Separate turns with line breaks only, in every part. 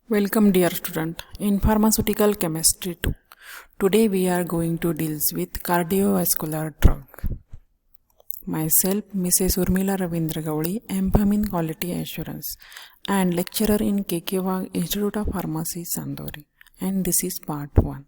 Welcome dear student in pharmaceutical chemistry 2. Today we are going to deal with cardiovascular drug. Myself Mrs. Urmila Ravindra Gauli, MPharm in Quality Assurance and lecturer in KK Institute of Pharmacy Sandori, and this is part 1.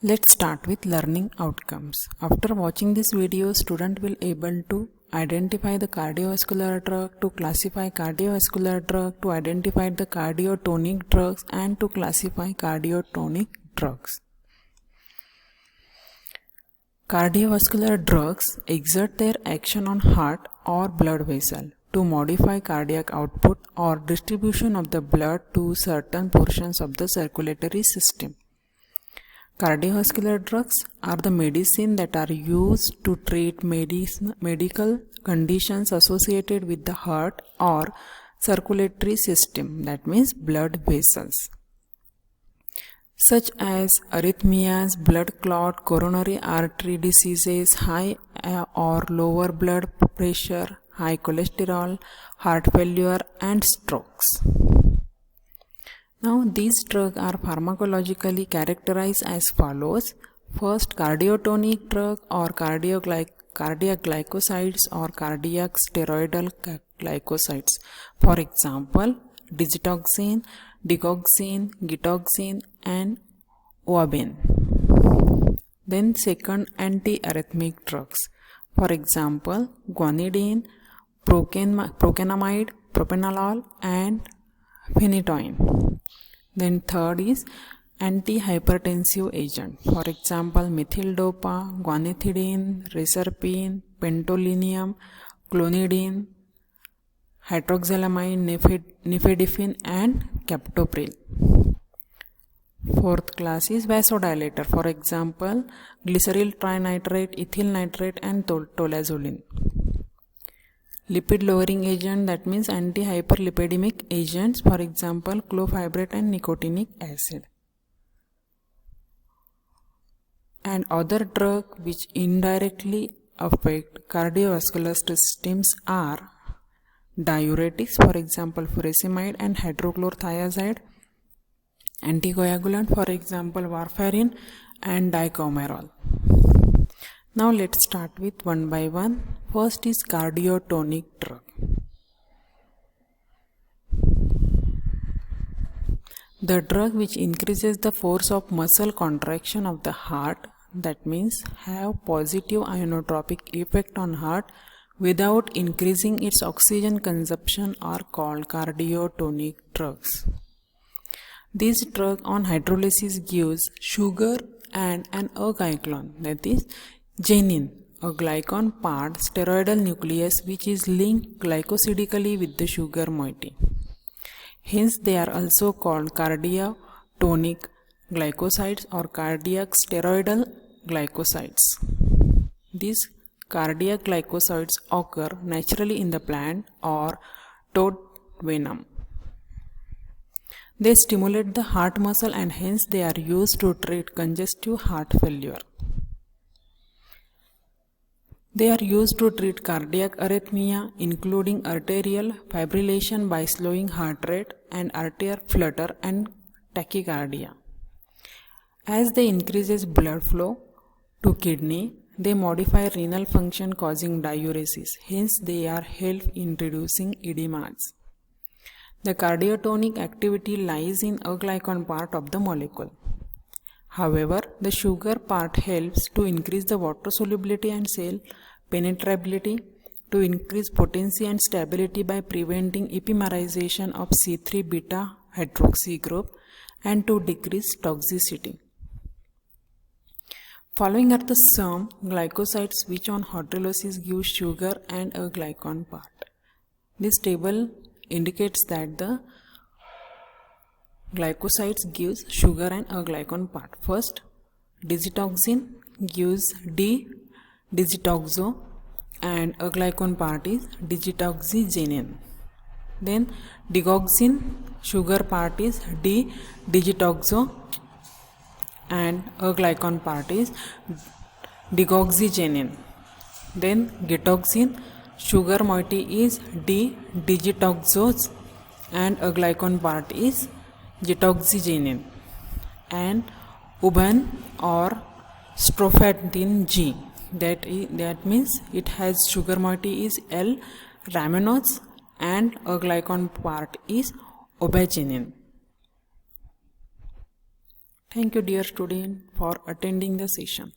Let's start with learning outcomes. After watching this video, student will able to identify the cardiovascular drug, to classify cardiovascular drug, to identify the cardiotonic drugs, and to classify cardiotonic drugs. Cardiovascular drugs exert their action on heart or blood vessel to modify cardiac output or distribution of the blood to certain portions of the circulatory system. Cardiovascular drugs are the medicine that are used to treat medical conditions associated with the heart or circulatory system, that means blood vessels, such as arrhythmias, blood clot, coronary artery diseases, high or lower blood pressure, high cholesterol, heart failure, and strokes. Now, these drugs are pharmacologically characterized as follows. First, cardiotonic drug or cardiac glycosides or cardiac steroidal glycosides. For example, digitoxin, digoxin, gitoxin, and ouabain. Then second, antiarrhythmic drugs. For example, guanidine, procainamide, propranolol, and phenytoin. Then third is antihypertensive agent. For example, methyldopa, guanethidine, reserpine, pentolinium, clonidine, hydroxylamine, nifedipine, and captopril. Fourth class is vasodilator. For example, glyceryl trinitrate, ethyl nitrate, and tolazoline. Lipid lowering agent, that means anti-hyperlipidemic agents, for example clofibrate and nicotinic acid. And other drugs which indirectly affect cardiovascular systems are diuretics, for example furosemide and hydrochlorothiazide, anticoagulant, for example warfarin and dicomarol. Now let's start with one by one. First is cardiotonic drug. The drug which increases the force of muscle contraction of the heart, that means have positive ionotropic effect on heart without increasing its oxygen consumption, are called cardiotonic drugs. This drug on hydrolysis gives sugar and an aglycone, that is genin, a glycone part steroidal nucleus which is linked glycosidically with the sugar moiety. Hence they are also called cardiotonic glycosides or cardiac steroidal glycosides. These cardiac glycosides occur naturally in the plant or toad venom. They stimulate the heart muscle and hence they are used to treat congestive heart failure. They are used to treat cardiac arrhythmia, including arterial fibrillation by slowing heart rate and arterial flutter and tachycardia. As they increases blood flow to kidney, they modify renal function causing diuresis. Hence, they are help in reducing edemas. The cardiotonic activity lies in aglycone part of the molecule. However, the sugar part helps to increase the water solubility and cell penetrability, to increase potency and stability by preventing epimerization of C3 beta hydroxy group, and to decrease toxicity. Following are the some glycosides which on hydrolysis give sugar and a glycone part. This table indicates that the glycosides gives sugar and a glycone part. First, digitoxin gives D-digitoxo and a glycone part is digitoxygenin. Then digoxin sugar part is D-digitoxo and a glycone part is digoxygenin. Then gitoxin sugar moiety is D-digitoxose and a glycan part is getoxygenin, and uban or strophanthin G. That means it has sugar moiety is L ramenose and a glycan part is aubergine. Thank you dear student for attending the session.